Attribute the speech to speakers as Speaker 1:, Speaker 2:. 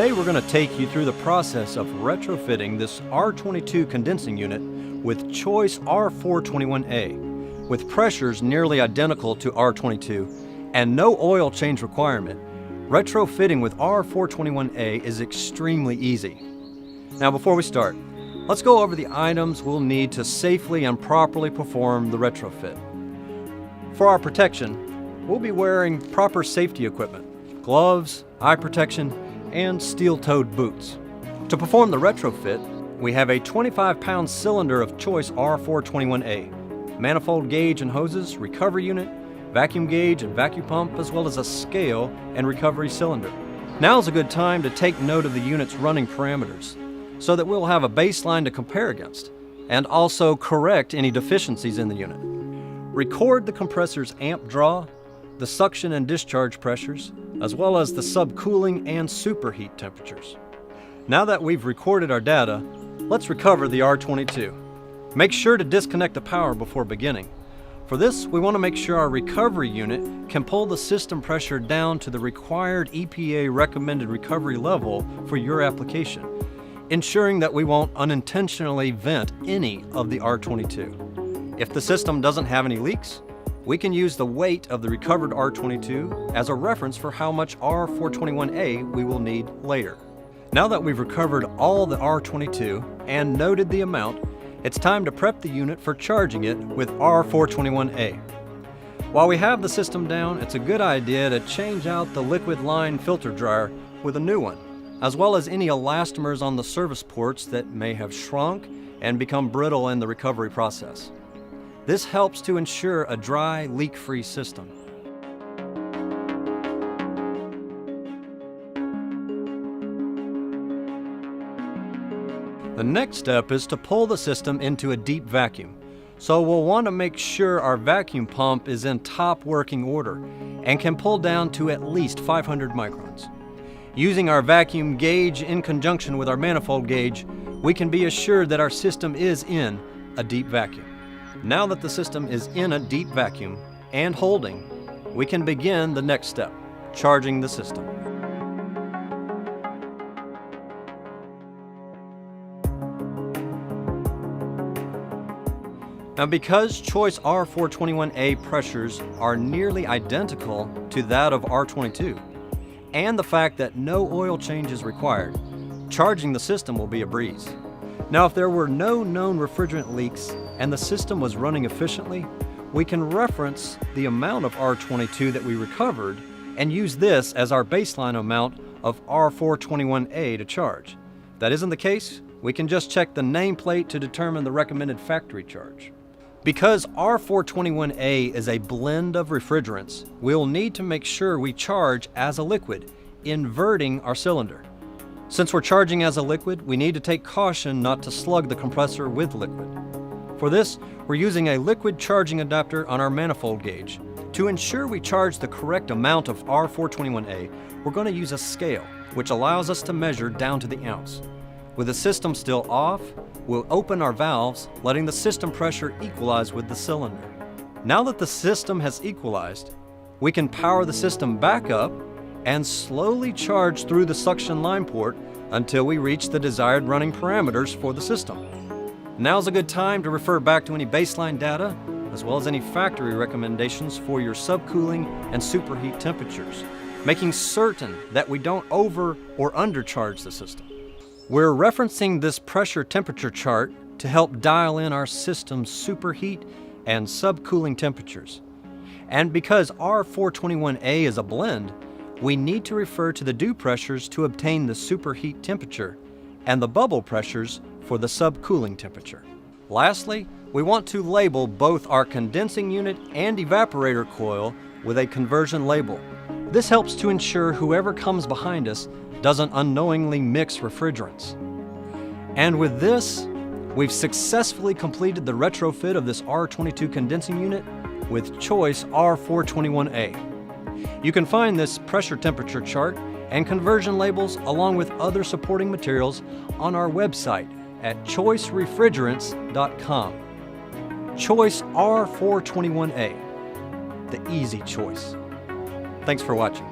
Speaker 1: Today we're going to take you through the process of retrofitting this R22 condensing unit with Choice R421A. With pressures nearly identical to R22 and no oil change requirement, retrofitting with R421A is extremely easy. Now before we start, let's go over the items we'll need to safely and properly perform the retrofit. For our protection, we'll be wearing proper safety equipment, gloves, eye protection, and steel-toed boots. To perform the retrofit, we have a 25-pound cylinder of Choice R421A, manifold gauge and hoses, recovery unit, vacuum gauge and vacuum pump, as well as a scale and recovery cylinder. Now is a good time to take note of the unit's running parameters so that we'll have a baseline to compare against and also correct any deficiencies in the unit. Record the compressor's amp draw, the suction and discharge pressures, as well as the subcooling and superheat temperatures. Now that we've recorded our data, let's recover the R22. Make sure to disconnect the power before beginning. For this, we want to make sure our recovery unit can pull the system pressure down to the required EPA recommended recovery level for your application, ensuring that we won't unintentionally vent any of the R22. If the system doesn't have any leaks, we can use the weight of the recovered R22 as a reference for how much R421A we will need later. Now that we've recovered all the R22 and noted the amount, it's time to prep the unit for charging it with R421A. While we have the system down, it's a good idea to change out the liquid line filter dryer with a new one, as well as any elastomers on the service ports that may have shrunk and become brittle in the recovery process. This helps to ensure a dry, leak-free system. The next step is to pull the system into a deep vacuum. So we'll want to make sure our vacuum pump is in top working order and can pull down to at least 500 microns. Using our vacuum gauge in conjunction with our manifold gauge, we can be assured that our system is in a deep vacuum. Now that the system is in a deep vacuum and holding, we can begin the next step, charging the system. Now because Choice R421A pressures are nearly identical to that of R22, and the fact that no oil change is required, charging the system will be a breeze. Now if there were no known refrigerant leaks and the system was running efficiently, we can reference the amount of R22 that we recovered and use this as our baseline amount of R421A to charge. If that isn't the case, we can just check the nameplate to determine the recommended factory charge. Because R421A is a blend of refrigerants, we'll need to make sure we charge as a liquid, inverting our cylinder. Since we're charging as a liquid, we need to take caution not to slug the compressor with liquid. For this, we're using a liquid charging adapter on our manifold gauge. To ensure we charge the correct amount of R421A, we're going to use a scale, which allows us to measure down to the ounce. With the system still off, we'll open our valves, letting the system pressure equalize with the cylinder. Now that the system has equalized, we can power the system back up and slowly charge through the suction line port until we reach the desired running parameters for the system. Now's a good time to refer back to any baseline data, as well as any factory recommendations for your subcooling and superheat temperatures, making certain that we don't over or undercharge the system. We're referencing this pressure temperature chart to help dial in our system's superheat and subcooling temperatures. And because R421A is a blend, we need to refer to the dew pressures to obtain the superheat temperature and the bubble pressures for the subcooling temperature. Lastly, we want to label both our condensing unit and evaporator coil with a conversion label. This helps to ensure whoever comes behind us doesn't unknowingly mix refrigerants. And with this, we've successfully completed the retrofit of this R22 condensing unit with Choice R421A. You can find this pressure temperature chart and conversion labels along with other supporting materials on our website at choicerefrigerants.com. Choice R421A, the easy choice. Thanks for watching.